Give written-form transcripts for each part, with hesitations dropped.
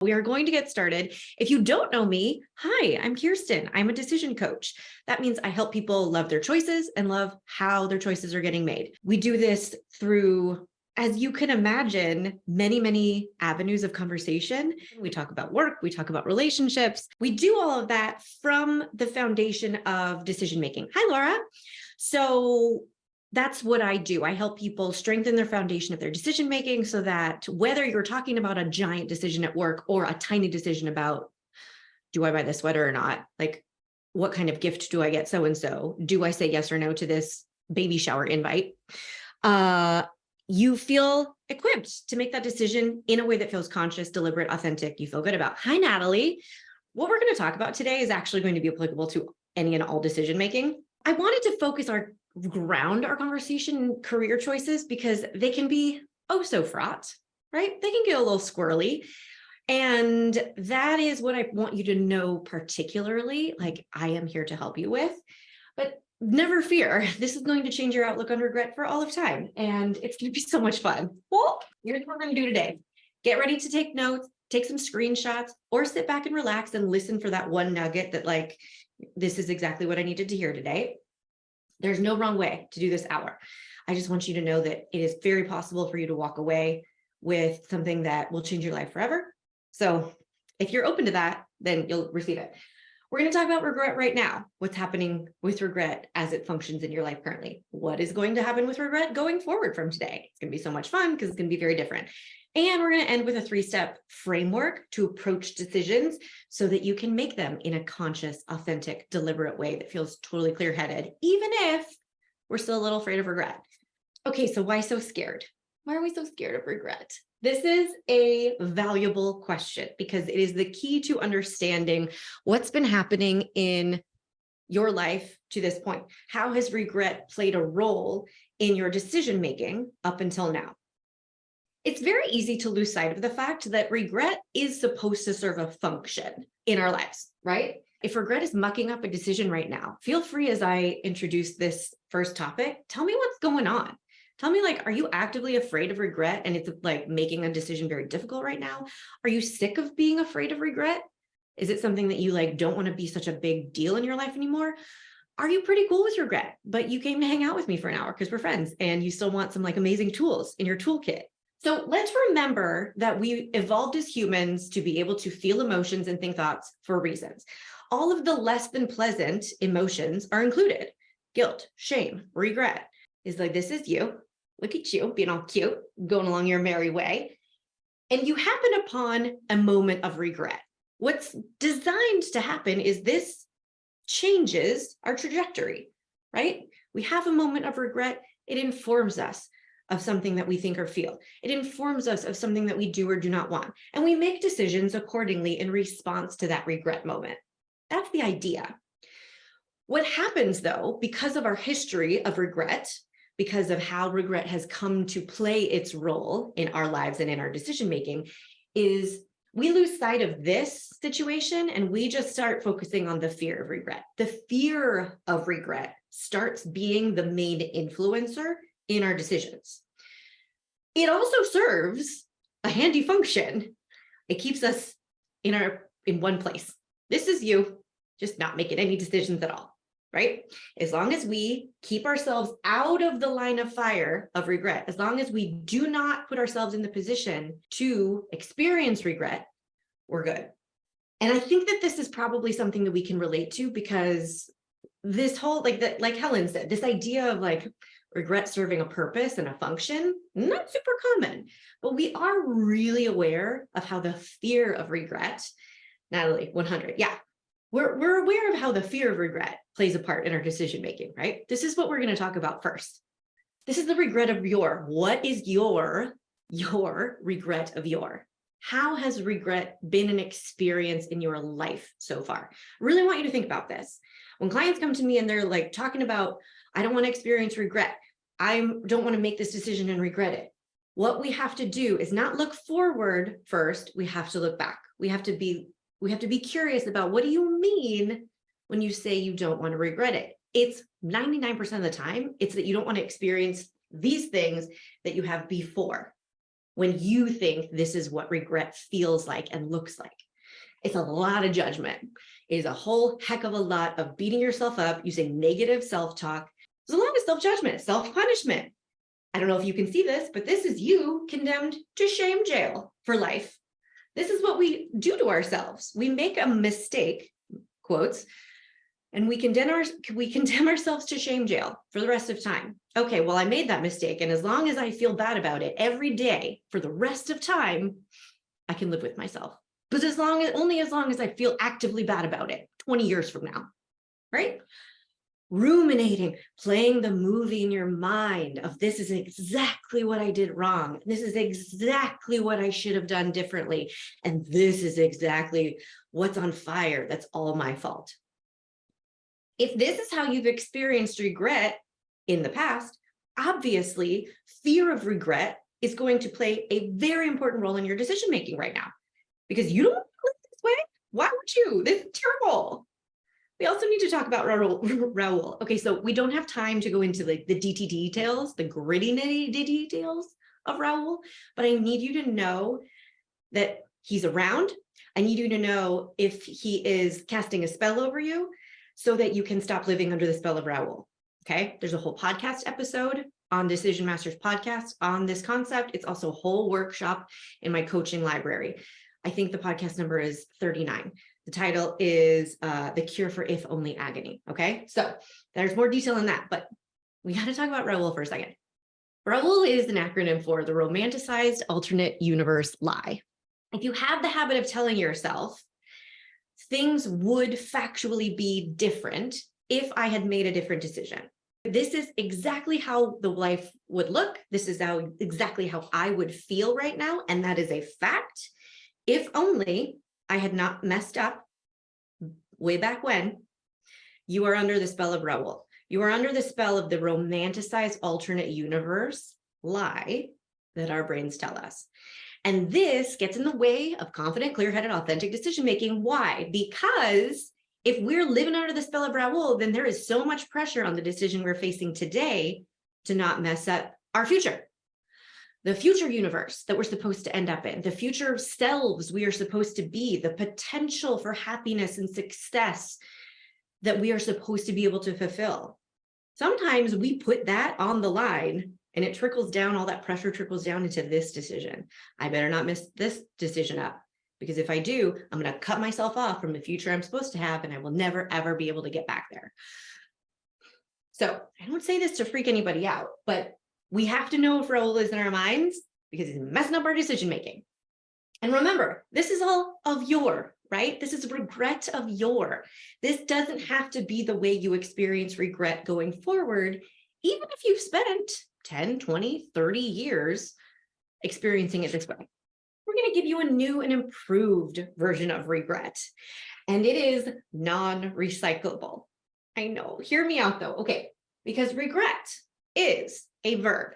We are going to get started. If you don't know me, hi, I'm Kirsten. I'm a decision coach. That means I help people love their choices and love how their choices are getting made. We do this through, as you can imagine, many avenues of conversation. We talk about work, we talk about relationships. We do all of that from the foundation of decision making. Hi, Laura. So that's what I do. I help people strengthen their foundation of their decision making so that whether you're talking about a giant decision at work or a tiny decision about, do I buy this sweater or not? Like, what kind of gift do I get so-and-so? Do I say yes or no to this baby shower invite? You feel equipped to make that decision in a way that feels conscious, deliberate, authentic, you feel good about. Hi, Natalie. What we're going to talk about today is actually going to be applicable to any and all decision making. I wanted to ground our conversation in career choices because they can be oh so fraught, right? They can get a little squirrely. And that is what I want you to know particularly, like I am here to help you with. But never fear, this is going to change your outlook on regret for all of time. And it's going to be so much fun. Well, here's what we're going to do today. Get ready to take notes, take some screenshots, or sit back and relax and listen for that one nugget that like, this is exactly what I needed to hear today. There's no wrong way to do this hour. I just want you to know that it is very possible for you to walk away with something that will change your life forever. So if you're open to that, then you'll receive it. We're going to talk about regret right now. What's happening with regret as it functions in your life currently? What is going to happen with regret going forward from today? It's going to be so much fun because it's going to be very different. And we're going to end with a 3-step framework to approach decisions so that you can make them in a conscious, authentic, deliberate way that feels totally clear-headed, even if we're still a little afraid of regret. Okay, so why so scared? Why are we so scared of regret? This is a valuable question because it is the key to understanding what's been happening in your life to this point. How has regret played a role in your decision-making up until now? It's very easy to lose sight of the fact that regret is supposed to serve a function in our lives, right? If regret is mucking up a decision right now, feel free as I introduce this first topic, tell me what's going on. Tell me, like, are you actively afraid of regret and it's like making a decision very difficult right now? Are you sick of being afraid of regret? Is it something that you like don't want to be such a big deal in your life anymore? Are you pretty cool with regret, but you came to hang out with me for an hour because we're friends and you still want some like amazing tools in your toolkit? So let's remember that we evolved as humans to be able to feel emotions and think thoughts for reasons. All of the less than pleasant emotions are included. Guilt, shame, regret is like, this is you. Look at you being all cute, going along your merry way. And you happen upon a moment of regret. What's designed to happen is this changes our trajectory, right? We have a moment of regret. It informs us of something that we think or feel. It informs us of something that we do or do not want. And we make decisions accordingly in response to that regret moment. That's the idea. What happens though, because of our history of regret, because of how regret has come to play its role in our lives and in our decision-making, is we lose sight of this situation and we just start focusing on the fear of regret. The fear of regret starts being the main influencer in our decisions. It also serves a handy function. It keeps us in one place. This is you, just not making any decisions at all, right? As long as we keep ourselves out of the line of fire of regret, as long as we do not put ourselves in the position to experience regret, we're good. And I think that this is probably something that we can relate to because this whole, like Helen said, this idea of like regret serving a purpose and a function, not super common, but we are really aware of how the fear of regret, Natalie, 100, yeah, we're aware of how the fear of regret plays a part in our decision-making, right? This is what we're going to talk about first. This is the regret of what is your regret of your? How has regret been an experience in your life so far? I really want you to think about this. When clients come to me and they're like talking about, I don't want to experience regret. I don't want to make this decision and regret it. What we have to do is not look forward first. We have to look back. We have to be curious about, what do you mean when you say you don't want to regret it? It's 99% of the time, it's that you don't want to experience these things that you have before. when you think this is what regret feels like and looks like. It's a lot of judgment. It is a whole heck of a lot of beating yourself up, using negative self-talk. There's a lot of self-judgment, self-punishment. I don't know if you can see this, but this is you condemned to shame jail for life. This is what we do to ourselves. We make a mistake, quotes, and we condemn ourselves to shame jail for the rest of time. Okay, well, I made that mistake, and as long as I feel bad about it every day for the rest of time, I can live with myself. But only as long as I feel actively bad about it 20 years from now, right? Ruminating, playing the movie in your mind of this is exactly what I did wrong. This is exactly what I should have done differently. And this is exactly what's on fire. That's all my fault. If this is how you've experienced regret in the past, obviously fear of regret is going to play a very important role in your decision-making right now, because you don't want to live this way. Why would you? This is terrible. We also need to talk about Raul. Okay, so we don't have time to go into the DT details, the gritty details of Raul, but I need you to know that he's around. I need you to know if he is casting a spell over you so that you can stop living under the spell of Raul. Okay, there's a whole podcast episode on Decision Masters podcast on this concept. It's also a whole workshop in my coaching library. I think the podcast number is 39. The title is The Cure for If Only Agony. Okay, so there's more detail in that, but we got to talk about Raul for a second. Raul is an acronym for the romanticized alternate universe lie. If you have the habit of telling yourself things would factually be different if I had made a different decision. This is exactly how the life would look. This is exactly how I would feel right now. And that is a fact. If only I had not messed up way back when. You are under the spell of Raul. You are under the spell of the romanticized alternate universe lie that our brains tell us. And this gets in the way of confident, clear-headed, authentic decision-making. Why? Because if we're living under the spell of Raul, then there is so much pressure on the decision we're facing today to not mess up our future. The future universe that we're supposed to end up in, the future selves we are supposed to be, the potential for happiness and success that we are supposed to be able to fulfill. Sometimes we put that on the line and it trickles down, all that pressure trickles down into this decision. I better not mess this decision up, because if I do, I'm going to cut myself off from the future I'm supposed to have, and I will never, ever be able to get back there. So I don't say this to freak anybody out, but we have to know if Raul is in our minds because he's messing up our decision-making. And remember, this is all of your, right? This is regret of your. This doesn't have to be the way you experience regret going forward, even if you've spent 10, 20, 30 years experiencing it this way. We're going to give you a new and improved version of regret, and it is non-recyclable. I know, hear me out though. Okay, because regret is a verb.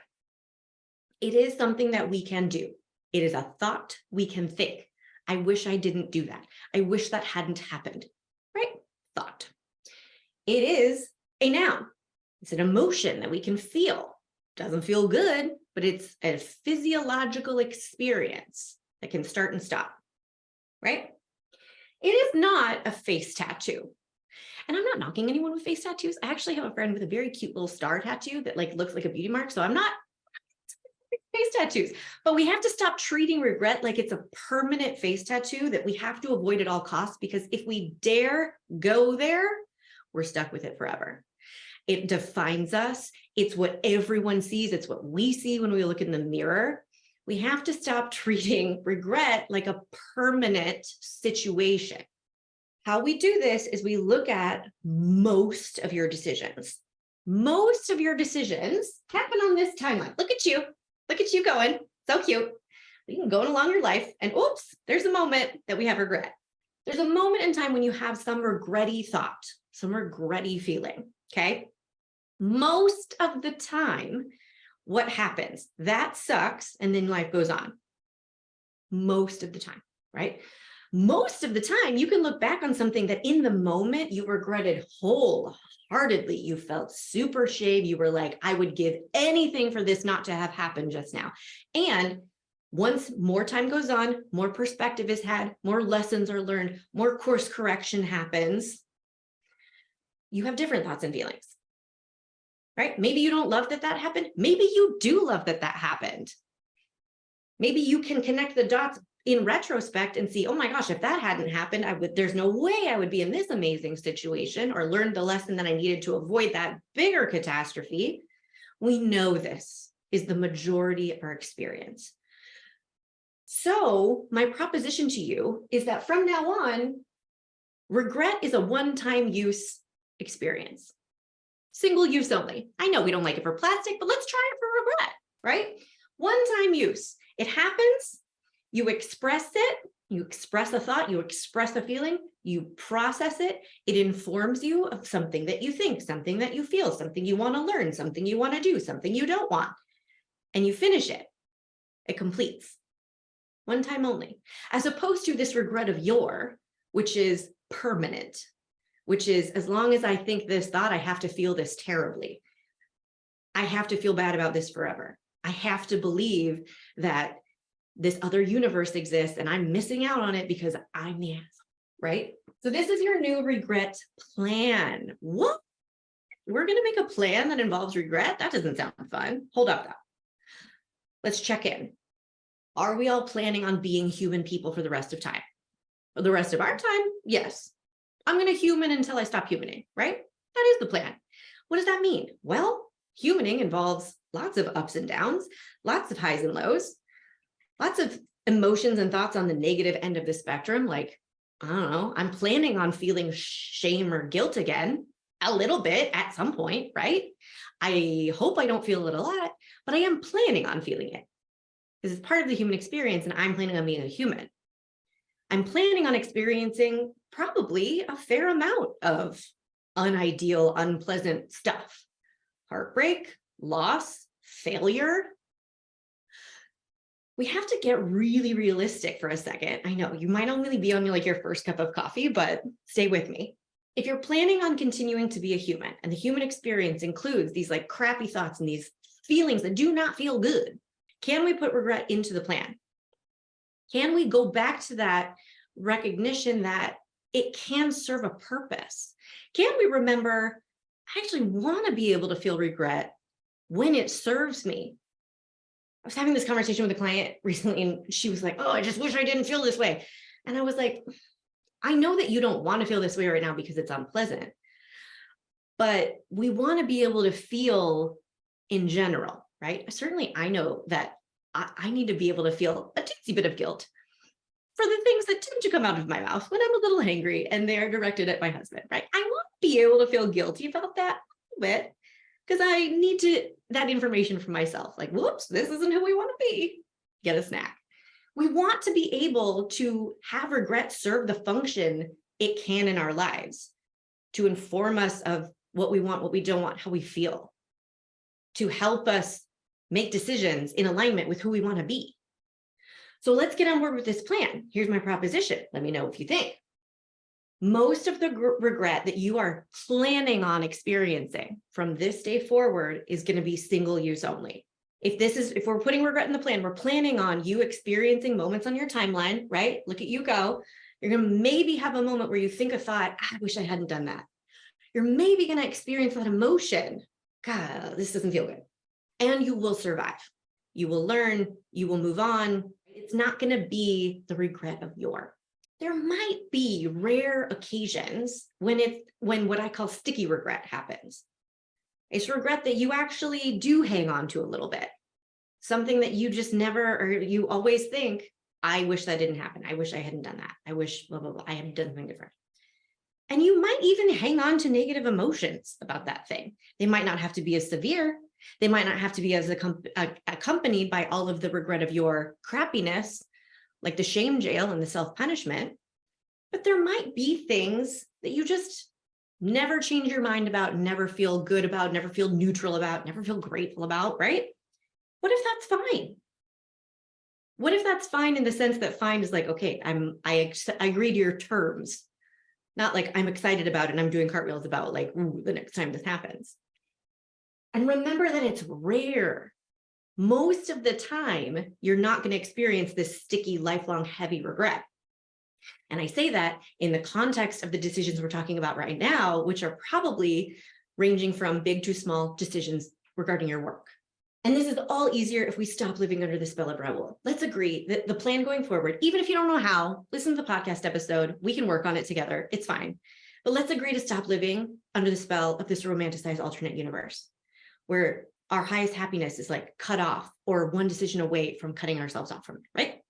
It is something that we can do. It is a thought we can think. I wish I didn't do that. I wish that hadn't happened, right? Thought. It is a noun. It's an emotion that we can feel. Doesn't feel good, but it's a physiological experience that can start and stop, right? It is not a face tattoo. And I'm not knocking anyone with face tattoos. I actually have a friend with a very cute little star tattoo that looks like a beauty mark. So I'm not face tattoos, but we have to stop treating regret like it's a permanent face tattoo that we have to avoid at all costs, because if we dare go there, we're stuck with it forever. It defines us. It's what everyone sees. It's what we see when we look in the mirror. We have to stop treating regret like a permanent situation. How we do this is we look at most of your decisions. Most of your decisions happen on this timeline. Look at you. Look at you going. So cute. You can go along your life and oops, there's a moment that we have regret. There's a moment in time when you have some regretty thought, some regretty feeling, okay? Most of the time, what happens? That sucks, and then life goes on. Most of the time, right? Most of the time, you can look back on something that in the moment you regretted wholeheartedly. You felt super shame. You were like, I would give anything for this not to have happened just now. And Once more time goes on, more perspective is had, more lessons are learned, more course correction happens, you have different thoughts and feelings, right? Maybe you don't love that that happened. Maybe you do love that that happened. Maybe you can connect the dots in retrospect and see, oh my gosh, if that hadn't happened, there's no way I would be in this amazing situation or learn the lesson that I needed to avoid that bigger catastrophe. We know this is the majority of our experience. So my proposition to you is that from now on, regret is a one-time use experience. Single use only. I know we don't like it for plastic, but let's try it for regret, right? One-time use. It happens, you express it, you express a thought, you express a feeling, you process it, it informs you of something that you think, something that you feel, something you want to learn, something you want to do, something you don't want, and you finish it. It completes. One time only, as opposed to this regret of yore, which is permanent, which is as long as I think this thought, I have to feel this terribly. I have to feel bad about this forever. I have to believe that this other universe exists and I'm missing out on it because I'm the asshole, right? So this is your new regret plan. What? We're going to make a plan that involves regret? That doesn't sound fun. Hold up, though. Let's check in. Are we all planning on being human people for the rest of time? For the rest of our time? Yes. I'm going to human until I stop humaning, right? That is the plan. What does that mean? Well, humaning involves lots of ups and downs, lots of highs and lows, lots of emotions and thoughts on the negative end of the spectrum. Like, I don't know, I'm planning on feeling shame or guilt again, a little bit at some point, right? I hope I don't feel it a lot, but I am planning on feeling it. This is part of the human experience, and I'm planning on being a human. I'm planning on experiencing probably a fair amount of unideal, unpleasant stuff. Heartbreak, loss, failure. We have to get really realistic for a second. I know you might only be on like your first cup of coffee, but stay with me. If you're planning on continuing to be a human, and the human experience includes these like crappy thoughts and these feelings that do not feel good, can we put regret into the plan? Can we go back to that recognition that it can serve a purpose? Can we remember, I actually want to be able to feel regret when it serves me? I was having this conversation with a client recently, and she was like, oh, I just wish I didn't feel this way. And I was like, I know that you don't want to feel this way right now because it's unpleasant, but we want to be able to feel in general, right? Certainly, I know that I need to be able to feel a teensy bit of guilt for the things that tend to come out of my mouth when I'm a little angry and they're directed at my husband, right? I want to be able to feel guilty about that a bit because I need that information for myself. Like, whoops, this isn't who we want to be. Get a snack. We want to be able to have regret serve the function it can in our lives, to inform us of what we want, what we don't want, how we feel, to help us make decisions in alignment with who we want to be. So let's get on board with this plan. Here's my proposition. Let me know if you think. Most of the regret that you are planning on experiencing from this day forward is going to be single use only. If we're putting regret in the plan, we're planning on you experiencing moments on your timeline, right? Look at you go. You're going to maybe have a moment where you think a thought, I wish I hadn't done that. You're maybe going to experience that emotion. God, this doesn't feel good. And you will survive. You will learn, you will move on. It's not going to be the regret of yore. There might be rare occasions when what I call sticky regret happens. It's regret that you actually do hang on to a little bit. Something that you just never, or you always think, I wish that didn't happen. I wish I hadn't done that. I wish blah, blah, blah. I hadn't done something different. And you might even hang on to negative emotions about that thing. They might not have to be as severe. They might not have to be as accompanied by all of the regret of your crappiness, like the shame jail and the self-punishment. But there might be things that you just never change your mind about, never feel good about, never feel neutral about, never feel grateful about, right? What if that's fine? What if that's fine in the sense that fine is like, okay, I agree to your terms, not like I'm excited about it and I'm doing cartwheels about like, ooh, the next time this happens. And remember that it's rare. most of the time, you're not going to experience this sticky, lifelong, heavy regret. And I say that in the context of the decisions we're talking about right now, which are probably ranging from big to small decisions regarding your work. And this is all easier if we stop living under the spell of Raul. Let's agree that the plan going forward, even if you don't know how, listen to the podcast episode. We can work on it together. It's fine. But let's agree to stop living under the spell of this romanticized alternate universe where our highest happiness is like cut off or one decision away from cutting ourselves off from it, right?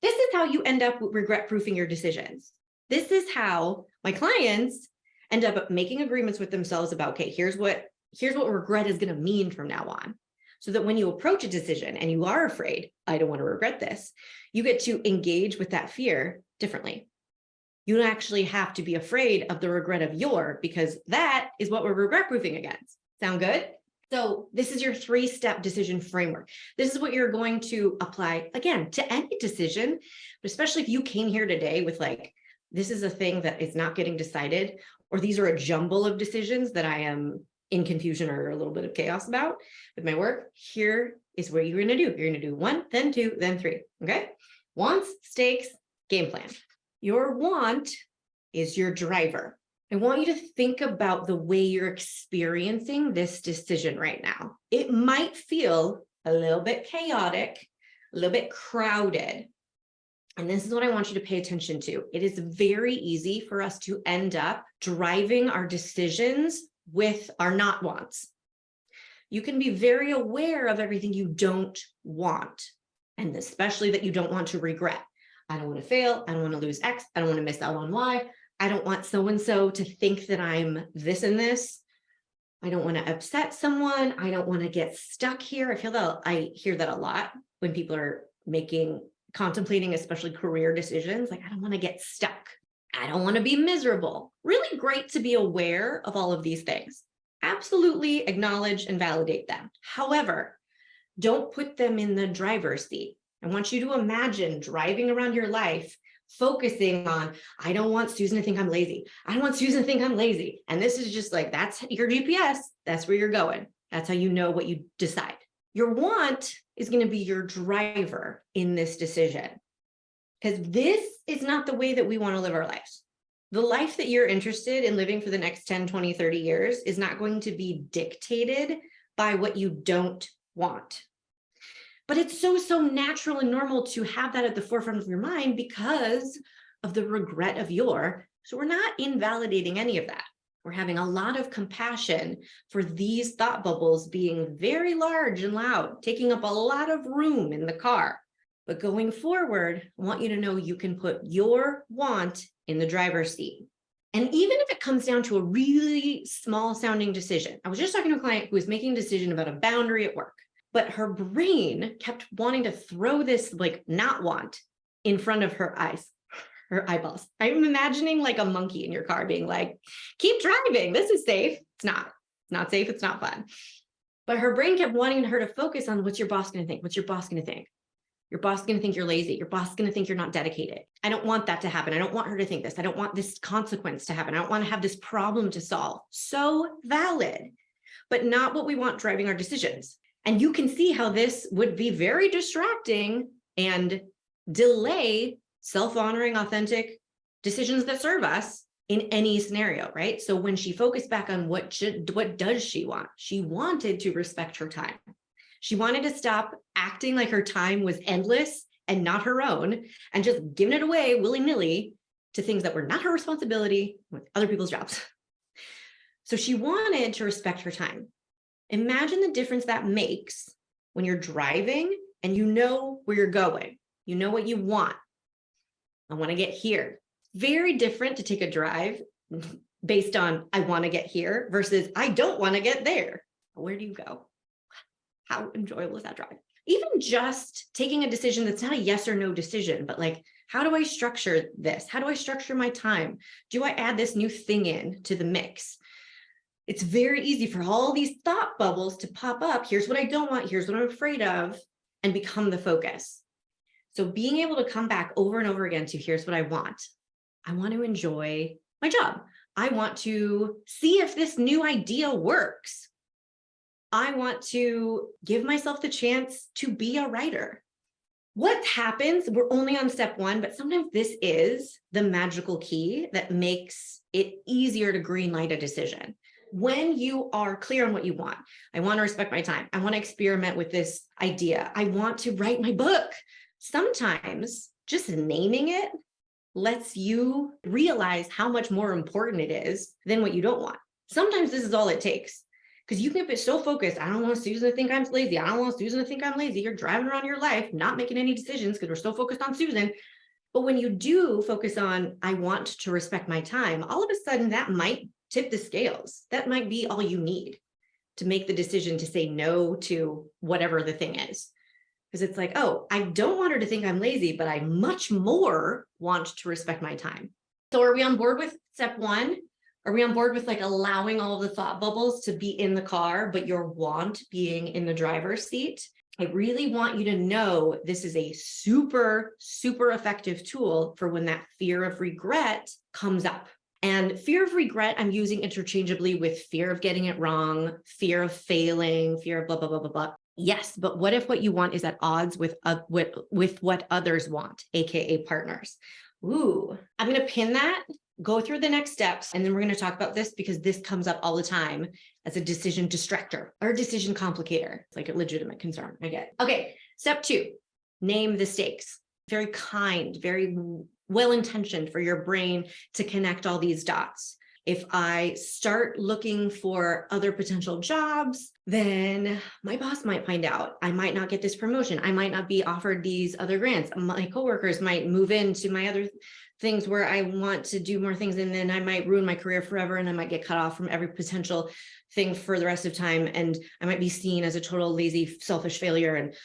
This is how you end up regret proofing your decisions. This is how my clients end up making agreements with themselves about, okay, here's what regret is going to mean from now on. So that when you approach a decision and you are afraid, I don't want to regret this, you get to engage with that fear differently. You don't actually have to be afraid of the regret of your, because that is what we're regret proofing against. Sound good? So this is your 3-step decision framework. This is what you're going to apply, again, to any decision, but especially if you came here today with like, this is a thing that is not getting decided, or these are a jumble of decisions that I am in confusion or a little bit of chaos about with my work. Here is what you're going to do. You're going to do 1, then 2, then 3. Okay. Wants, stakes, game plan. Your want is your driver. I want you to think about the way you're experiencing this decision right now. It might feel a little bit chaotic, a little bit crowded. And this is what I want you to pay attention to. It is very easy for us to end up driving our decisions with our not wants. You can be very aware of everything you don't want, and especially that you don't want to regret. I don't want to fail. I don't want to lose X. I don't want to miss out on Y. I don't want so-and-so to think that I'm this and this. I don't want to upset someone. I don't want to get stuck here. I hear that a lot when people are contemplating, especially career decisions. Like, I don't want to get stuck. I don't want to be miserable. Really great to be aware of all of these things. Absolutely acknowledge and validate them. However, don't put them in the driver's seat. I want you to imagine driving around your life, focusing on, I don't want Susan to think I'm lazy. I don't want Susan to think I'm lazy. And this is just like, that's your GPS. That's where you're going. That's how you know what you decide. Your want is going to be your driver in this decision. Because this is not the way that we want to live our lives. The life that you're interested in living for the next 10, 20, 30 years is not going to be dictated by what you don't want. But it's so natural and normal to have that at the forefront of your mind because of the regret of your. So we're not invalidating any of that. We're having a lot of compassion for these thought bubbles being very large and loud, taking up a lot of room in the car. But going forward, I want you to know you can put your want in the driver's seat. And even if it comes down to a really small sounding decision, I was just talking to a client who was making a decision about a boundary at work, but her brain kept wanting to throw this like not want in front of her eyes, her eyeballs. I'm imagining like a monkey in your car being like, keep driving. This is safe. It's not safe. It's not fun. But her brain kept wanting her to focus on what's your boss going to think? What's your boss going to think? Your boss is going to think you're lazy. Your boss is going to think you're not dedicated. I don't want that to happen. I don't want her to think this. I don't want this consequence to happen. I don't want to have this problem to solve. So valid, but not what we want driving our decisions. And you can see how this would be very distracting and delay self-honoring, authentic decisions that serve us in any scenario, right? So when she focused back on what does she want? She wanted to respect her time. She wanted to stop acting like her time was endless and not her own and just giving it away willy-nilly to things that were not her responsibility with other people's jobs. So she wanted to respect her time. Imagine the difference that makes when you're driving and you know where you're going. You know what you want. I want to get here. Very different to take a drive based on I want to get here versus I don't want to get there. Where do you go? How enjoyable is that drive? Even just taking a decision that's not a yes or no decision, but like, how do I structure this? How do I structure my time? Do I add this new thing in to the mix? It's very easy for all these thought bubbles to pop up. Here's what I don't want. Here's what I'm afraid of, and become the focus. So being able to come back over and over again to here's what I want. I want to enjoy my job. I want to see if this new idea works. I want to give myself the chance to be a writer. What happens, we're only on step one, but sometimes this is the magical key that makes it easier to greenlight a decision. When you are clear on what you want, I want to respect my time. I want to experiment with this idea. I want to write my book. Sometimes just naming it lets you realize how much more important it is than what you don't want. Sometimes this is all it takes. Because you can be so focused, I don't want Susan to think I'm lazy. I don't want Susan to think I'm lazy. You're driving around your life, not making any decisions because we're so focused on Susan. But when you do focus on, I want to respect my time, all of a sudden that might tip the scales. That might be all you need to make the decision to say no to whatever the thing is. Because it's like, oh, I don't want her to think I'm lazy, but I much more want to respect my time. So are we on board with step one? Are we on board with like allowing all of the thought bubbles to be in the car, but your want being in the driver's seat? I really want you to know this is a super, super effective tool for when that fear of regret comes up. And fear of regret, I'm using interchangeably with fear of getting it wrong, fear of failing, fear of blah, blah, blah, blah, blah. Yes, but what if what you want is at odds with what others want, AKA partners? Ooh, I'm going to pin that, go through the next steps, and then we're going to talk about this because this comes up all the time as a decision distractor or a decision complicator. It's like a legitimate concern. I get it. Okay, step two, name the stakes. Very kind, very well-intentioned for your brain to connect all these dots. If I start looking for other potential jobs, then my boss might find out. I might not get this promotion. I might not be offered these other grants. My coworkers might move into my other things where I want to do more things. And then I might ruin my career forever. And I might get cut off from every potential thing for the rest of time. And I might be seen as a total lazy, selfish failure. And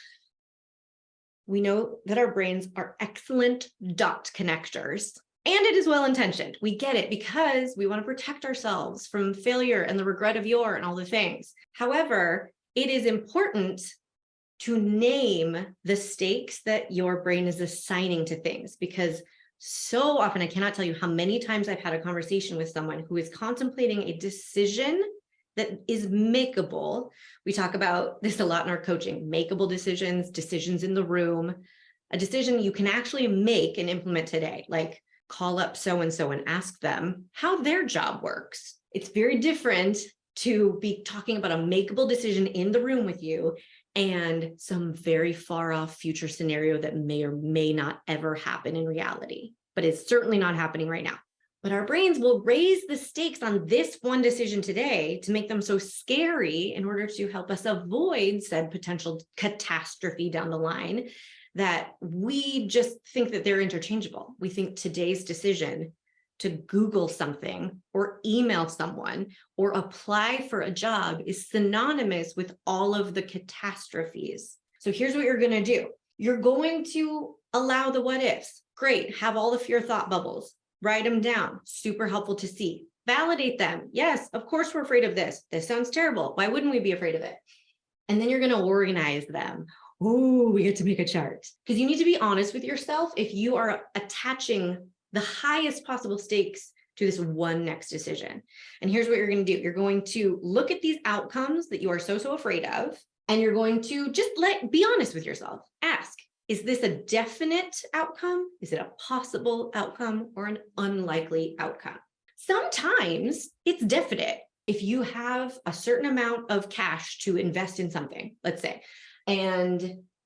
we know that our brains are excellent dot connectors. And it is well-intentioned. We get it because we want to protect ourselves from failure and the regret of yore and all the things. However, it is important to name the stakes that your brain is assigning to things, because so often, I cannot tell you how many times I've had a conversation with someone who is contemplating a decision that is makeable. We talk about this a lot in our coaching, makeable decisions, decisions in the room, a decision you can actually make and implement today, like call up so-and-so and ask them how their job works. It's very different to be talking about a makeable decision in the room with you and some very far off future scenario that may or may not ever happen in reality, but it's certainly not happening right now. But our brains will raise the stakes on this one decision today to make them so scary in order to help us avoid said potential catastrophe down the line, that we just think that they're interchangeable. We think today's decision to Google something or email someone or apply for a job is synonymous with all of the catastrophes. So here's what you're going to do. You're going to allow the what ifs. Great. Have all of your thought bubbles. Write them down. Super helpful to see. Validate them. Yes, of course we're afraid of this. This sounds terrible. Why wouldn't we be afraid of it? And then you're going to organize them. Oh, we get to make a chart, because you need to be honest with yourself if you are attaching the highest possible stakes to this one next decision. And here's what you're going to do. You're going to look at these outcomes that you are so afraid of, and you're going to just be honest with yourself. Ask, is this a definite outcome? Is it a possible outcome or an unlikely outcome? Sometimes it's definite. If you have a certain amount of cash to invest in something, let's say, and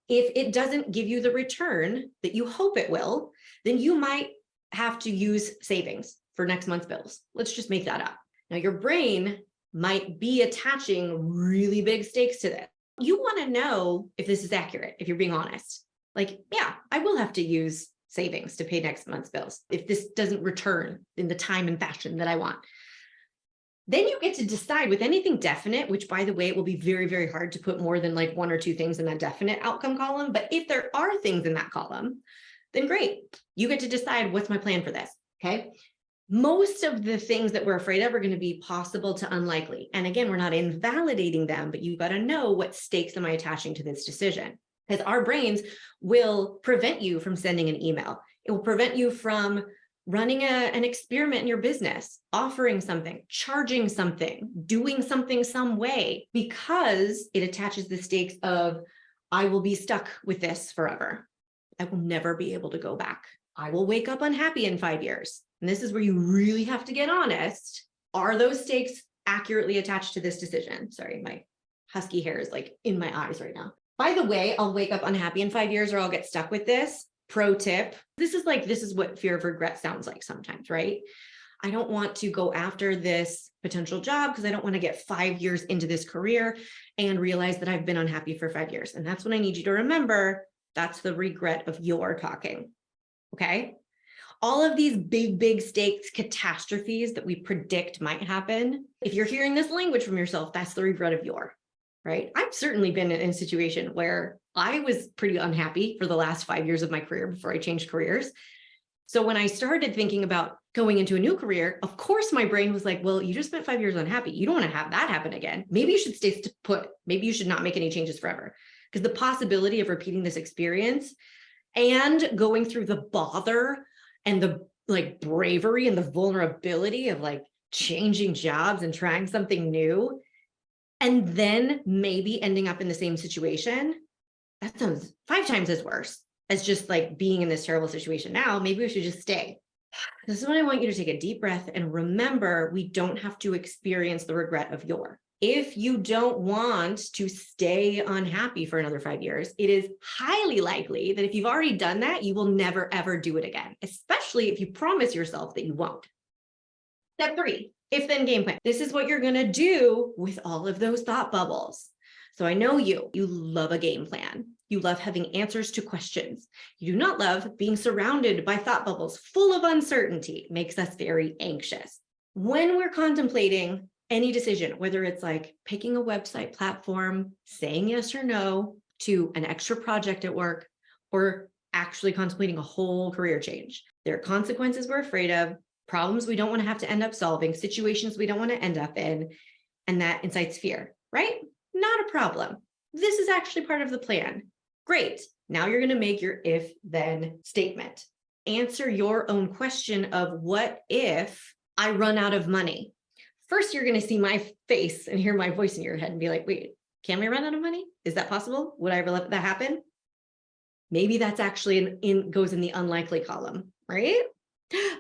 if it doesn't give you the return that you hope it will, then you might have to use savings for next month's bills. Let's just make that up. Now, your brain might be attaching really big stakes to this. You want to know if this is accurate, if you're being honest. Like, yeah, I will have to use savings to pay next month's bills if this doesn't return in the time and fashion that I want. Then you get to decide with anything definite, which, by the way, it will be very, very hard to put more than like one or two things in that definite outcome column. But if there are things in that column, then great. You get to decide, what's my plan for this? Okay. Most of the things that we're afraid of are going to be possible to unlikely. And again, we're not invalidating them, but you've got to know what stakes am I attaching to this decision? Because our brains will prevent you from sending an email. It will prevent you from running an experiment in your business, offering something, charging something, doing something some way, because it attaches the stakes of, I will be stuck with this forever. I will never be able to go back. I will wake up unhappy in 5 years. And this is where you really have to get honest. Are those stakes accurately attached to this decision? Sorry, my husky hair is like in my eyes right now. By the way, I'll wake up unhappy in 5 years or I'll get stuck with this. Pro tip. This is what fear of regret sounds like sometimes, right? I don't want to go after this potential job because I don't want to get 5 years into this career and realize that I've been unhappy for 5 years. And that's what I need you to remember. That's the regret of your talking. Okay. All of these big stakes catastrophes that we predict might happen. If you're hearing this language from yourself, that's the regret of your, right? I've certainly been in a situation where I was pretty unhappy for the last 5 years of my career before I changed careers. So when I started thinking about going into a new career, of course, my brain was like, well, you just spent 5 years unhappy. You don't want to have that happen again. Maybe you should stay put. Maybe you should not make any changes forever, because the possibility of repeating this experience and going through the bother and the bravery and the vulnerability of changing jobs and trying something new, and then maybe ending up in the same situation, that sounds 5 times as worse as just being in this terrible situation now. Maybe we should just stay. This is when I want you to take a deep breath and remember, we don't have to experience the regret of your. If you don't want to stay unhappy for another 5 years, it is highly likely that if you've already done that, you will never, ever do it again, especially if you promise yourself that you won't. Step 3, if then game plan. This is what you're going to do with all of those thought bubbles. So I know you love a game plan. You love having answers to questions. You do not love being surrounded by thought bubbles full of uncertainty. It makes us very anxious. When we're contemplating any decision, whether it's picking a website platform, saying yes or no to an extra project at work, or actually contemplating a whole career change, there are consequences we're afraid of, problems we don't want to have to end up solving, situations we don't want to end up in, and that incites fear, right? Not a problem. This is actually part of the plan. Great. Now you're going to make your if-then statement. Answer your own question of, what if I run out of money? First, you're going to see my face and hear my voice in your head and be like, wait, can we run out of money? Is that possible? Would I ever let that happen? Maybe that's actually goes in the unlikely column, right?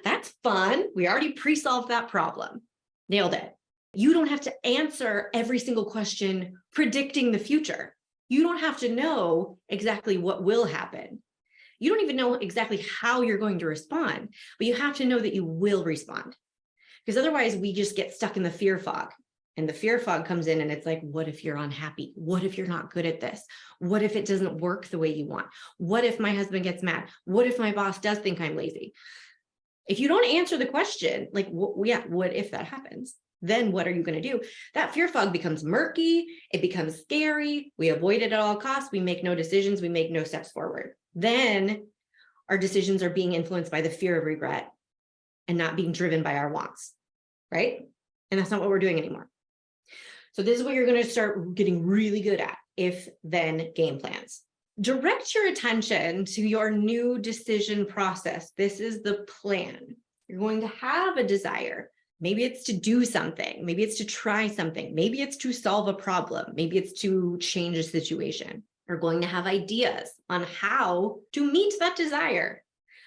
That's fun. We already pre-solved that problem. Nailed it. You don't have to answer every single question predicting the future. You don't have to know exactly what will happen. You don't even know exactly how you're going to respond, but you have to know that you will respond. Because otherwise we just get stuck in the fear fog, and the fear fog comes in and it's like, what if you're unhappy? What if you're not good at this? What if it doesn't work the way you want? What if my husband gets mad? What if my boss does think I'm lazy? If you don't answer the question, what if that happens? Then what are you going to do? That fear fog becomes murky. It becomes scary. We avoid it at all costs. We make no decisions. We make no steps forward. Then our decisions are being influenced by the fear of regret and not being driven by our wants, right? And that's not what we're doing anymore. So this is what you're going to start getting really good at, if-then game plans. Direct your attention to your new decision process. This is the plan. You're going to have a desire. Maybe it's to do something. Maybe it's to try something. Maybe it's to solve a problem. Maybe it's to change a situation. You're going to have ideas on how to meet that desire.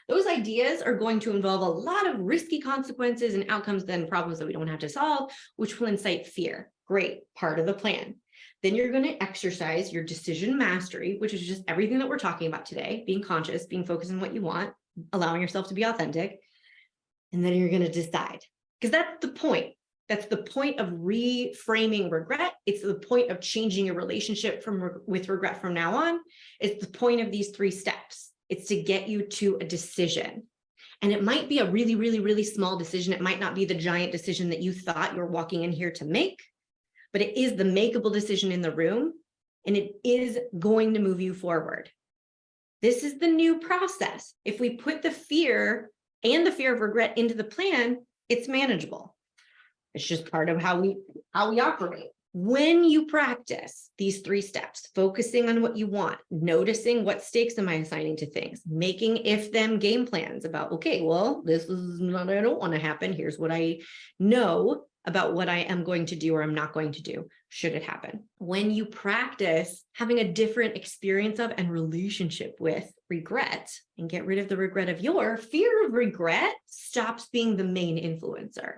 Those ideas are going to involve a lot of risky consequences and outcomes, then problems that we don't have to solve, which will incite fear. Great, part of the plan. Then you're going to exercise your decision mastery, which is just everything that we're talking about today, being conscious, being focused on what you want, allowing yourself to be authentic. And then you're going to decide, because that's the point. That's the point of reframing regret. It's the point of changing your relationship with regret from now on. It's the point of these 3 steps. It's to get you to a decision. And it might be a really, really, really small decision. It might not be the giant decision that you thought you were walking in here to make, but it is the makeable decision in the room, and it is going to move you forward. This is the new process. If we put the fear and the fear of regret into the plan, it's manageable. It's just part of how we operate. When you practice these 3 steps, focusing on what you want, noticing what stakes am I assigning to things, making if-then game plans about, okay, well, this is not, I don't want to happen. Here's what I know about what I am going to do or I'm not going to do, should it happen. When you practice having a different experience of and relationship with regret and get rid of the regret of your fear of regret stops being the main influencer.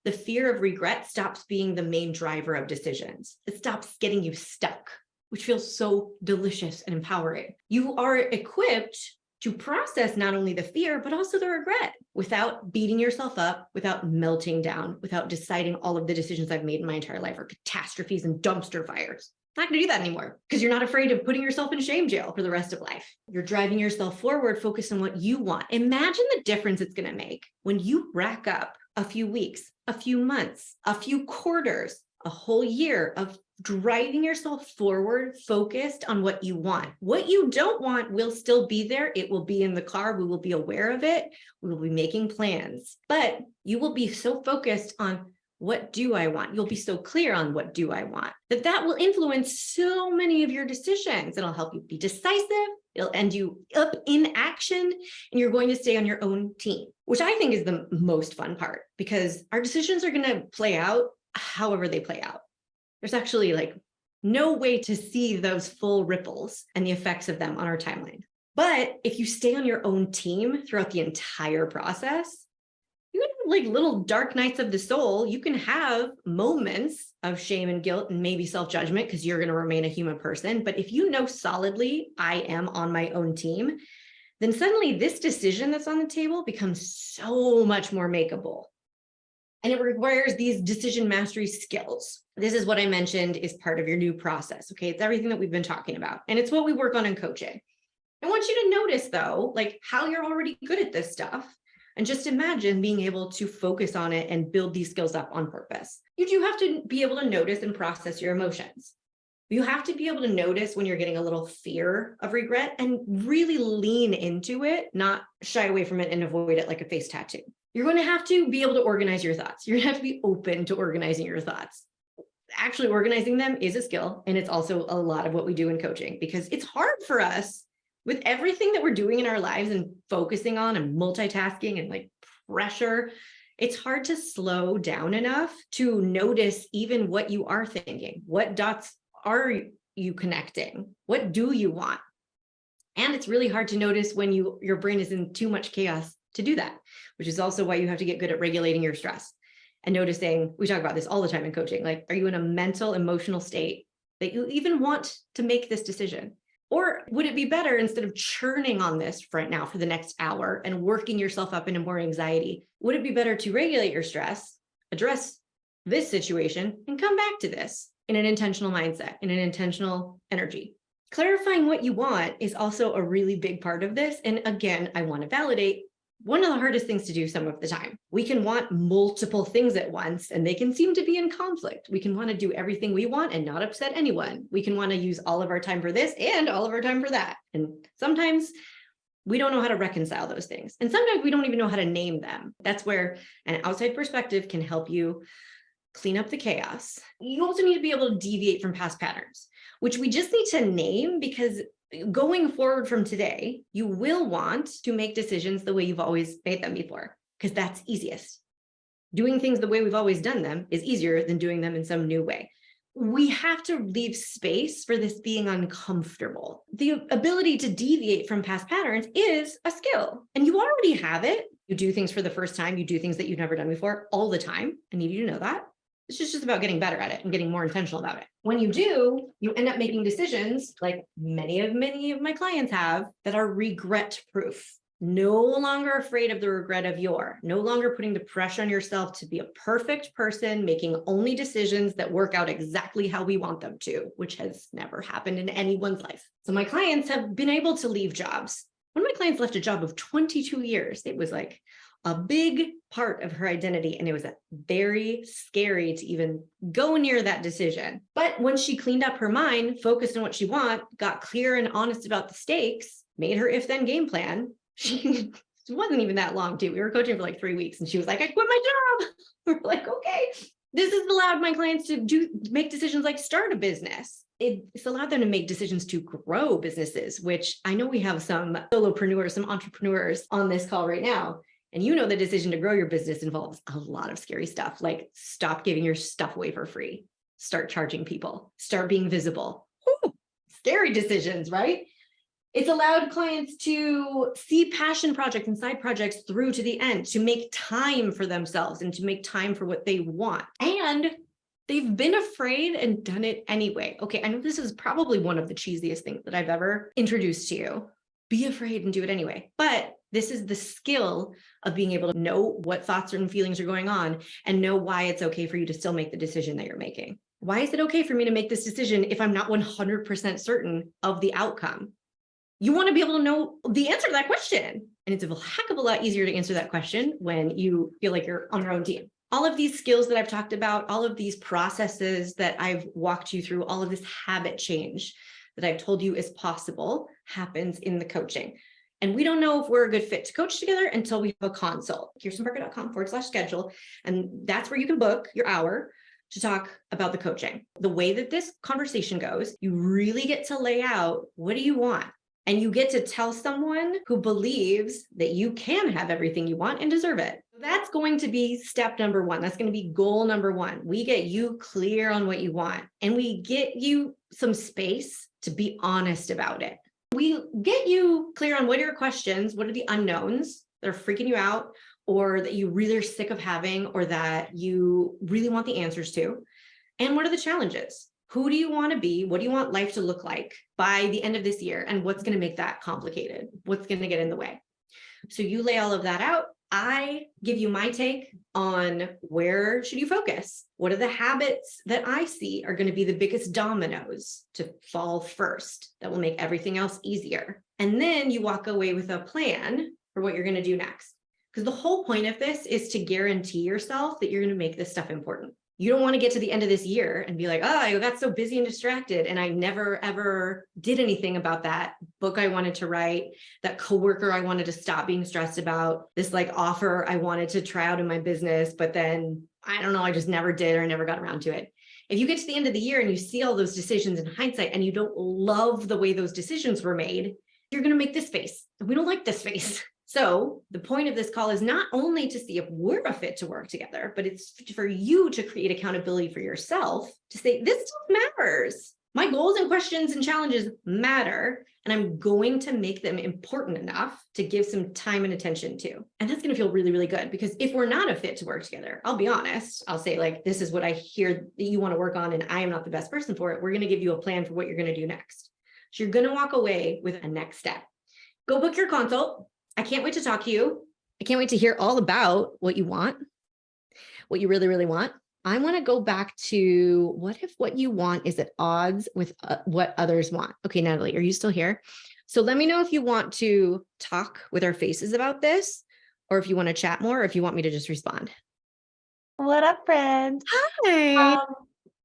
The fear of regret stops being the main driver of decisions. It stops getting you stuck, which feels so delicious and empowering. You are equipped to process not only the fear, but also the regret without beating yourself up, without melting down, without deciding all of the decisions I've made in my entire life are catastrophes and dumpster fires. Not going to do that anymore because you're not afraid of putting yourself in shame jail for the rest of life. You're driving yourself forward, focused on what you want. Imagine the difference it's going to make when you rack up a few weeks, a few months, a few quarters, a whole year of driving yourself forward, focused on what you want. What you don't want will still be there. It will be in the car. We will be aware of it. We will be making plans, but you will be so focused on what do I want? You'll be so clear on what do I want that will influence so many of your decisions. It'll help you be decisive. It'll end you up in action, and you're going to stay on your own team, which I think is the most fun part because our decisions are going to play out however they play out. There's actually like no way to see those full ripples and the effects of them on our timeline. But if you stay on your own team throughout the entire process, you can have like little dark nights of the soul. You can have moments of shame and guilt and maybe self-judgment because you're going to remain a human person. But if you know solidly, I am on my own team, then suddenly this decision that's on the table becomes so much more makeable. And it requires these decision mastery skills. This is what I mentioned is part of your new process. Okay, it's everything that we've been talking about. And it's what we work on in coaching. I want you to notice though, like how you're already good at this stuff. And just imagine being able to focus on it and build these skills up on purpose. You do have to be able to notice and process your emotions. You have to be able to notice when you're getting a little fear of regret and really lean into it, not shy away from it and avoid it like a face tattoo. You're going to have to be able to organize your thoughts. You're going to have to be open to organizing your thoughts. Actually, organizing them is a skill. And it's also a lot of what we do in coaching because it's hard for us with everything that we're doing in our lives and focusing on and multitasking and like pressure. It's hard to slow down enough to notice even what you are thinking. What dots are you connecting? What do you want? And it's really hard to notice when your brain is in too much chaos to do that, which is also why you have to get good at regulating your stress and noticing. We talk about this all the time in coaching. Like, are you in a mental, emotional state that you even want to make this decision? Or would it be better, instead of churning on this right now for the next hour and working yourself up into more anxiety, would it be better to regulate your stress, address this situation, and come back to this in an intentional mindset, in an intentional energy? Clarifying what you want is also a really big part of this. And again, I want to validate one of the hardest things to do some of the time. We can want multiple things at once and they can seem to be in conflict. We can want to do everything we want and not upset anyone. We can want to use all of our time for this and all of our time for that. And sometimes we don't know how to reconcile those things. And sometimes we don't even know how to name them. That's where an outside perspective can help you clean up the chaos. You also need to be able to deviate from past patterns, which we just need to name because going forward from today, you will want to make decisions the way you've always made them before, because that's easiest. Doing things the way we've always done them is easier than doing them in some new way. We have to leave space for this being uncomfortable. The ability to deviate from past patterns is a skill, and you already have it. You do things for the first time. You do things that you've never done before all the time. I need you to know that. It's just about getting better at it and getting more intentional about it. When you do, you end up making decisions like many of my clients have that are regret proof. No longer afraid of the regret of no longer putting the pressure on yourself to be a perfect person, making only decisions that work out exactly how we want them to, which has never happened in anyone's life. So my clients have been able to leave jobs. One of my clients left a job of 22 years. It was like a big part of her identity. And it was very scary to even go near that decision. But when she cleaned up her mind, focused on what she wants, got clear and honest about the stakes, made her if-then game plan, she it wasn't even that long too. We were coaching for like 3 weeks and she was like, I quit my job. We're like, okay, This has allowed my clients to make decisions like start a business. It's allowed them to make decisions to grow businesses, which I know we have some solopreneurs, some entrepreneurs on this call right now. And you know, the decision to grow your business involves a lot of scary stuff, like stop giving your stuff away for free, start charging people, start being visible. Whew, scary decisions, right? It's allowed clients to see passion projects and side projects through to the end, to make time for themselves and to make time for what they want. And they've been afraid and done it anyway. Okay, I know this is probably one of the cheesiest things that I've ever introduced to you. Be afraid and do it anyway. But this is the skill of being able to know what thoughts and feelings are going on and know why it's okay for you to still make the decision that you're making. Why is it okay for me to make this decision if I'm not 100% certain of the outcome? You want to be able to know the answer to that question. And it's a heck of a lot easier to answer that question when you feel like you're on your own team. All of these skills that I've talked about, all of these processes that I've walked you through, all of this habit change that I've told you is possible happens in the coaching. And we don't know if we're a good fit to coach together until we have a consult. KirstenBarker.com/schedule. And that's where you can book your hour to talk about the coaching. The way that this conversation goes, you really get to lay out, what do you want? And you get to tell someone who believes that you can have everything you want and deserve it. That's going to be step number one. That's going to be goal number one. We get you clear on what you want, and we get you some space to be honest about it. We get you clear on what are your questions, what are the unknowns that are freaking you out, or that you really are sick of having, or that you really want the answers to, and what are the challenges? Who do you want to be? What do you want life to look like by the end of this year? And what's going to make that complicated? What's going to get in the way? So you lay all of that out. I give you my take on where should you focus? What are the habits that I see are going to be the biggest dominoes to fall first that will make everything else easier? And then you walk away with a plan for what you're going to do next. Because the whole point of this is to guarantee yourself that you're going to make this stuff important. You don't want to get to the end of this year and be like, oh, I got so busy and distracted, and I never, ever did anything about that book I wanted to write, that coworker I wanted to stop being stressed about, this like offer I wanted to try out in my business, but then I don't know, I just never did or I never got around to it. If you get to the end of the year and you see all those decisions in hindsight and you don't love the way those decisions were made, you're going to make this face. We don't like this face. So the point of this call is not only to see if we're a fit to work together, but it's for you to create accountability for yourself to say, this stuff matters. My goals and questions and challenges matter, and I'm going to make them important enough to give some time and attention to. And that's going to feel really, really good, because if we're not a fit to work together, I'll be honest, I'll say like, this is what I hear that you want to work on, and I am not the best person for it. We're going to give you a plan for what you're going to do next. So you're going to walk away with a next step. Go book your consult. I can't wait to talk to you. I can't wait to hear all about what you want, what you really, really want. I want to go back to, what if what you want is at odds with what others want? Okay, Natalie, are you still here? So let me know if you want to talk with our faces about this, or if you want to chat more, or if you want me to just respond. What up, friend? Hi.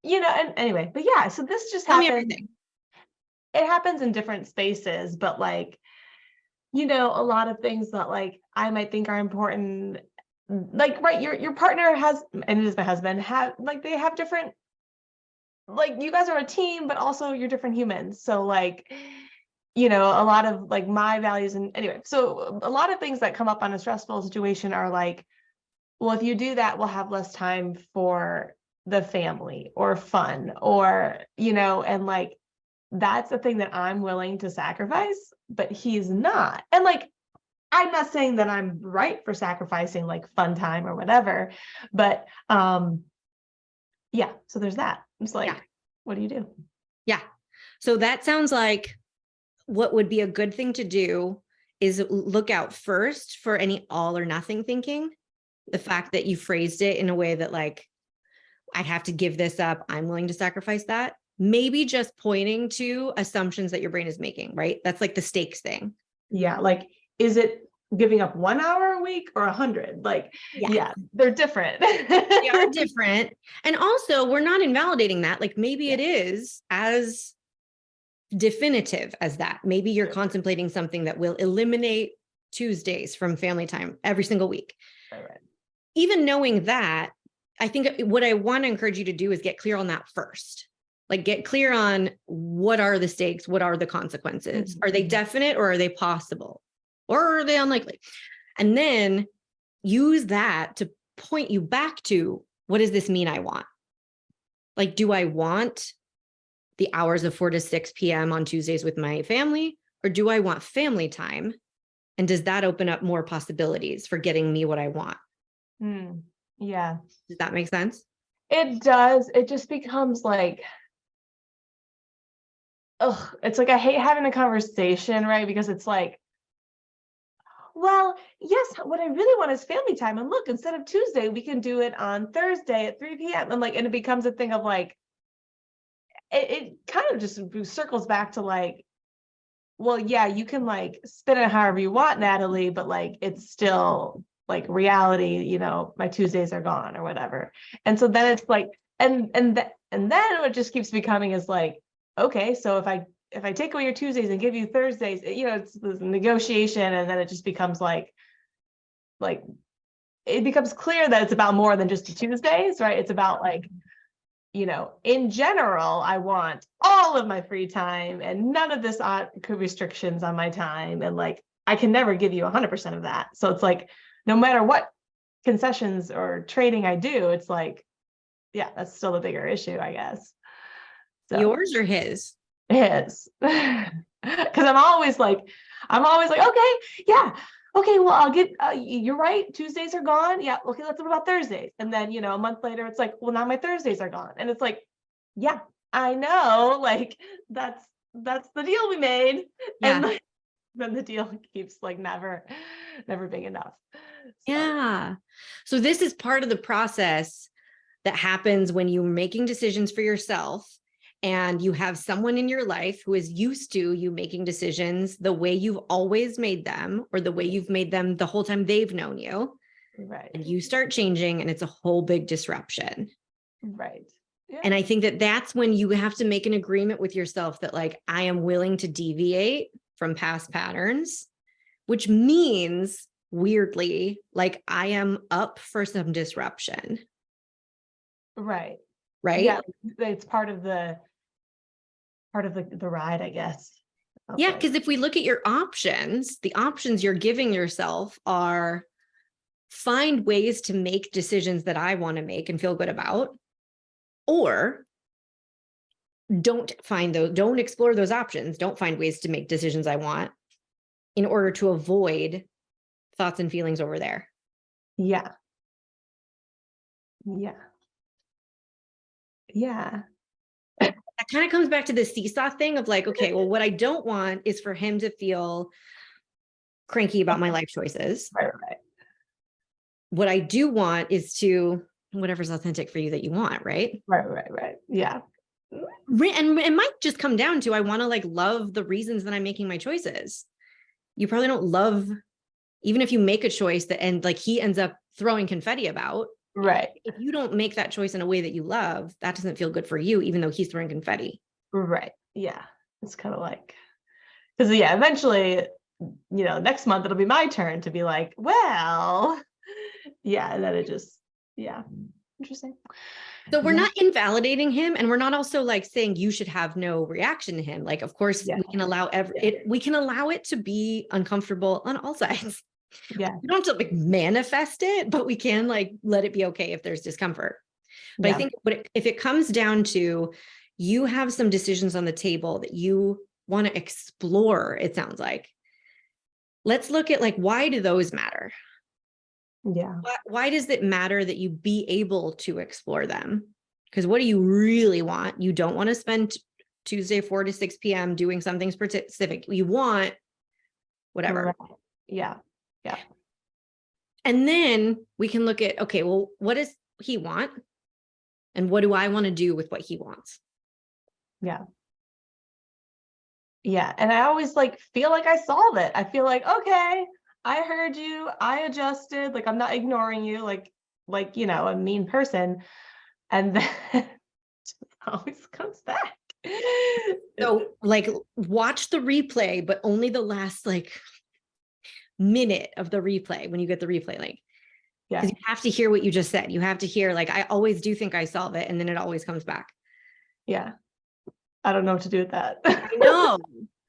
And anyway, but yeah, so this just Tell me happens. everything. It happens in different spaces, but like, a lot of things that like I might think are important, like, right, your partner has, and it is my husband, they have different, like, you guys are a team, but also you're different humans. So like, a lot of like my values, and anyway, so a lot of things that come up on a stressful situation are like, well, if you do that, we'll have less time for the family or fun, or, and like, that's the thing that I'm willing to sacrifice, but he's not. And like, I'm not saying that I'm right for sacrificing like fun time or whatever, but yeah, so there's that. It's like, What do you do? Yeah. So that sounds like what would be a good thing to do is look out first for any all or nothing thinking. The fact that you phrased it in a way that like, I have to give this up, I'm willing to sacrifice that. Maybe just pointing to assumptions that your brain is making, right? That's like the stakes thing. Yeah. Like, is it giving up 1 hour a week or 100? Like, yeah, they're different. They are different. And also, we're not invalidating that. Like, maybe it is as definitive as that. Maybe you're contemplating something that will eliminate Tuesdays from family time every single week. Right. Even knowing that, I think what I want to encourage you to do is get clear on that first. Like get clear on what are the stakes? What are the consequences? Are they definite or are they possible? Or are they unlikely? And then use that to point you back to, what does this mean I want? Like, do I want the hours of 4 to 6 p.m. on Tuesdays with my family? Or do I want family time? And does that open up more possibilities for getting me what I want? Yeah. Does that make sense? It does. It just becomes like, ugh, it's like I hate having the conversation, right? Because it's like, well, yes, what I really want is family time. And look, instead of Tuesday, we can do it on Thursday at 3 p.m. And like, and it becomes a thing of like, it kind of just circles back to like, well, yeah, you can like spin it however you want, Natalie, but like, it's still like reality, you know, my Tuesdays are gone or whatever. And so then it's like, and then it just keeps becoming is like, okay, so if I take away your Tuesdays and give you Thursdays, you know, it's this negotiation, and then it just becomes like it becomes clear that it's about more than just the Tuesdays, right? It's about like, you know, in general, I want all of my free time and none of this restrictions on my time. And like, I can never give you 100% of that. So it's like, no matter what concessions or trading I do, it's like, yeah, that's still the bigger issue, I guess. So Yours or his? his. Because I'm always like, okay, yeah, okay, well, I'll get, you're right, Tuesdays are gone. Yeah, okay, let's talk about Thursdays. And then, you know, a month later, it's like, well, now my Thursdays are gone. And it's like, yeah, I know, like, that's the deal we made. Yeah. And like, then the deal keeps like never being enough. So. Yeah. So this is part of the process that happens when you're making decisions for yourself and you have someone in your life who is used to you making decisions the way you've always made them, or the way you've made them the whole time they've known you. Right. And you start changing and it's a whole big disruption. Right. Yeah. And I think that that's when you have to make an agreement with yourself that like, I am willing to deviate from past patterns, which means weirdly, like I am up for some disruption. Right. Right. Yeah. It's part of the ride, I guess. Yeah. Like, Because if we look at your options, the options you're giving yourself are find ways to make decisions that I want to make and feel good about, or don't explore those options. Don't find ways to make decisions I want in order to avoid thoughts and feelings over there. Yeah. Yeah. Yeah. That kind of comes back to the seesaw thing of like, okay, well, what I don't want is for him to feel cranky about my life choices. Right. What I do want is to whatever's authentic for you that you want, right? Right. Yeah. And it might just come down to, I want to like love the reasons that I'm making my choices. You probably don't love, even if you make a choice that, and like he ends up throwing confetti about. Right. If you don't make that choice in a way that you love, that doesn't feel good for you, even though he's throwing confetti. Right. Yeah. It's kind of like, because yeah, eventually, you know, next month it'll be my turn to be like, well, yeah, and then it just, yeah, interesting. So we're not invalidating him, and we're not also like saying you should have no reaction to him. Like, of course, we can allow we can allow it to be uncomfortable on all sides. Yeah. We don't have to like manifest it, but we can like let it be okay if there's discomfort. But I think if it comes down to you have some decisions on the table that you want to explore, it sounds like, let's look at like, why do those matter? Yeah. Why does it matter that you be able to explore them? Because what do you really want? You don't want to spend Tuesday 4 to 6 p.m. doing something specific. You want whatever. Right. Yeah. And then we can look at, okay, well, what does he want? And what do I want to do with what he wants? Yeah. And I always like feel like I solve it. I feel like, okay, I heard you, I adjusted, like I'm not ignoring you, like, you know, a mean person. And then it always comes back. So like watch the replay, but only the last like minute of the replay when you get the replay link. Yeah. Because you have to hear what you just said. You have to hear, like, I always do think I solve it, and then it always comes back. Yeah. I don't know what to do with that. I know.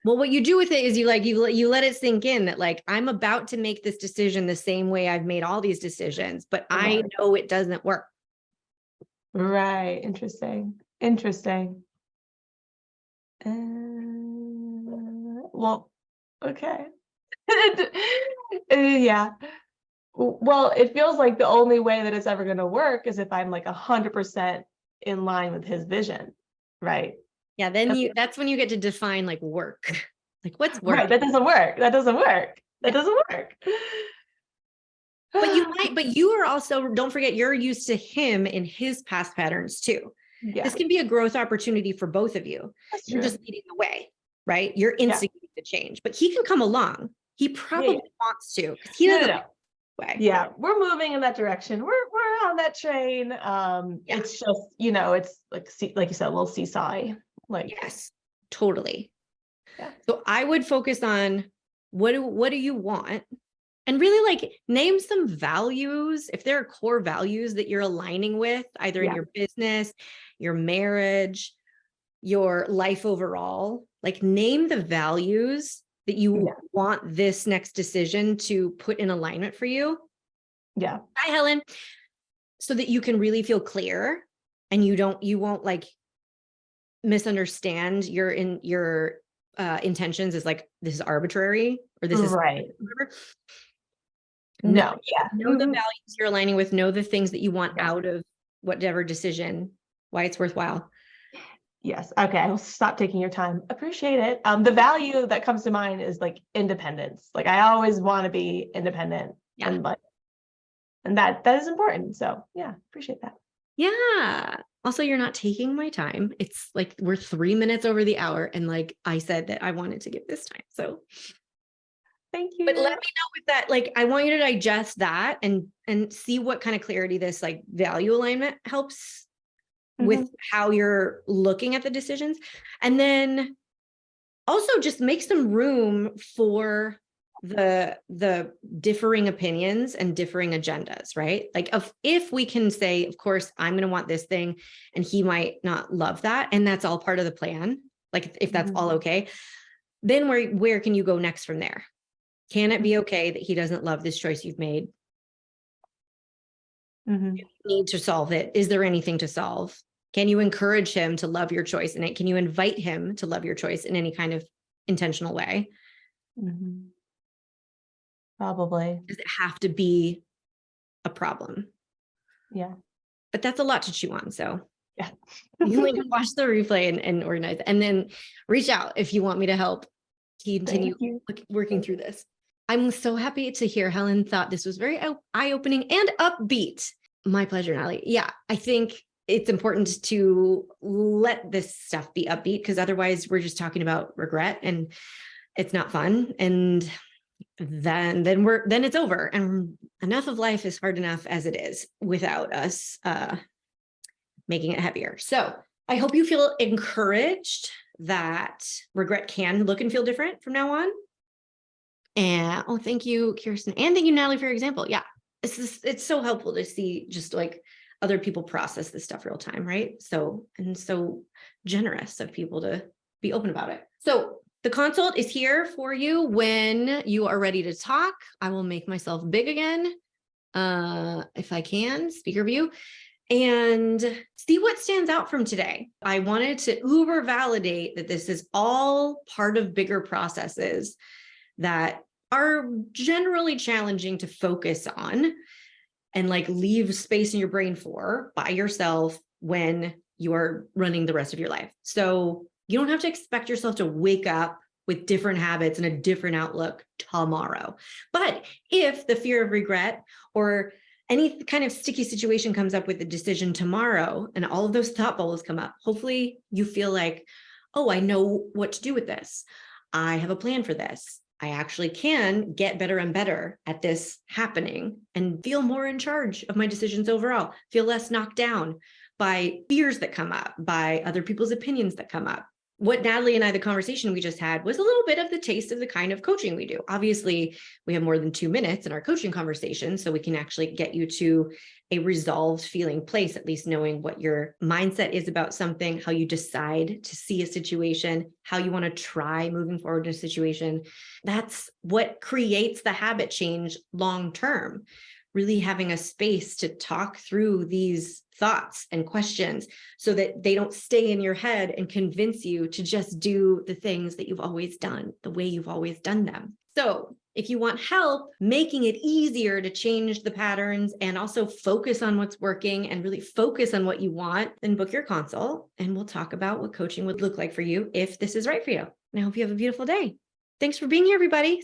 Well, what you do with it is you let it sink in that, like, I'm about to make this decision the same way I've made all these decisions, but I Right. know it doesn't work. Right. Interesting. Interesting. Well, okay. Yeah. Well, it feels like the only way that it's ever going to work is if I'm like 100% in line with his vision, right? Yeah, that's when you get to define like work. Like, what's work? Right, that doesn't work. That doesn't work. That doesn't work. But you are also, don't forget, you're used to him in his past patterns too. Yeah, This can be a growth opportunity for both of you. that's You're true. just leading the way, right? You're instigating the change, but he can come along. He probably wants to, because he doesn't know the way. Yeah, we're moving in that direction. We're on that train. It's just, it's like you said, a little seesaw. Like, yes, totally. Yeah. So I would focus on what do you want? And really, like, name some values. If there are core values that you're aligning with, either in your business, your marriage, your life overall, like, name the values that you want this next decision to put in alignment for you. Yeah. Hi, Helen. So that you can really feel clear and you won't like misunderstand your intentions as like, this is arbitrary or this is right. whatever. No, Know the values you're aligning with, know the things that you want out of whatever decision, why it's worthwhile. Yes. Okay. I'll stop taking your time. Appreciate it. The value that comes to mind is like independence. Like, I always want to be independent. And that is important. So yeah, appreciate that. Yeah. Also, you're not taking my time. It's like we're 3 minutes over the hour. And like I said that I wanted to give this time. So thank you. But let me know with that. Like, I want you to digest that and see what kind of clarity this like value alignment helps with how you're looking at the decisions. And then also just make some room for the differing opinions and differing agendas, right? Like, if we can say, of course, I'm going to want this thing and he might not love that, and that's all part of the plan. Like, if that's all okay, then where can you go next from there? Can it be okay that he doesn't love this choice you've made? You need to solve it. Is there anything to solve? Can you encourage him to love your choice in it? Can you invite him to love your choice in any kind of intentional way? Probably. Does it have to be a problem? Yeah. But that's a lot to chew on. So yeah, you can watch the replay and organize it. And then reach out if you want me to help continue working through this. I'm so happy to hear Helen thought this was very eye-opening and upbeat. My pleasure, Natalie. Yeah, I think it's important to let this stuff be upbeat, because otherwise we're just talking about regret and it's not fun. And then it's over. And enough of life is hard enough as it is without us making it heavier. So I hope you feel encouraged that regret can look and feel different from now on. And thank you, Kirsten. And thank you, Natalie, for your example. Yeah, it's so helpful to see just like other people process this stuff real time, right? So generous of people to be open about it. So the consult is here for you when you are ready to talk. I will make myself big again, if I can, speaker view, and see what stands out from today. I wanted to uber validate that this is all part of bigger processes that are generally challenging to focus on and like leave space in your brain for by yourself when you are running the rest of your life. So you don't have to expect yourself to wake up with different habits and a different outlook tomorrow. But if the fear of regret or any kind of sticky situation comes up with the decision tomorrow and all of those thought bubbles come up, hopefully you feel like, oh, I know what to do with this. I have a plan for this. I actually can get better and better at this happening and feel more in charge of my decisions overall, feel less knocked down by fears that come up, by other people's opinions that come up. what Natalie and I, the conversation we just had was a little bit of the taste of the kind of coaching we do. Obviously, we have more than 2 minutes in our coaching conversation, so we can actually get you to a resolved feeling place, at least knowing what your mindset is about something, how you decide to see a situation, how you want to try moving forward in a situation. That's what creates the habit change long term. Really having a space to talk through these thoughts and questions so that they don't stay in your head and convince you to just do the things that you've always done, the way you've always done them. So if you want help making it easier to change the patterns and also focus on what's working and really focus on what you want, then book your consult and we'll talk about what coaching would look like for you if this is right for you. And I hope you have a beautiful day. Thanks for being here, everybody.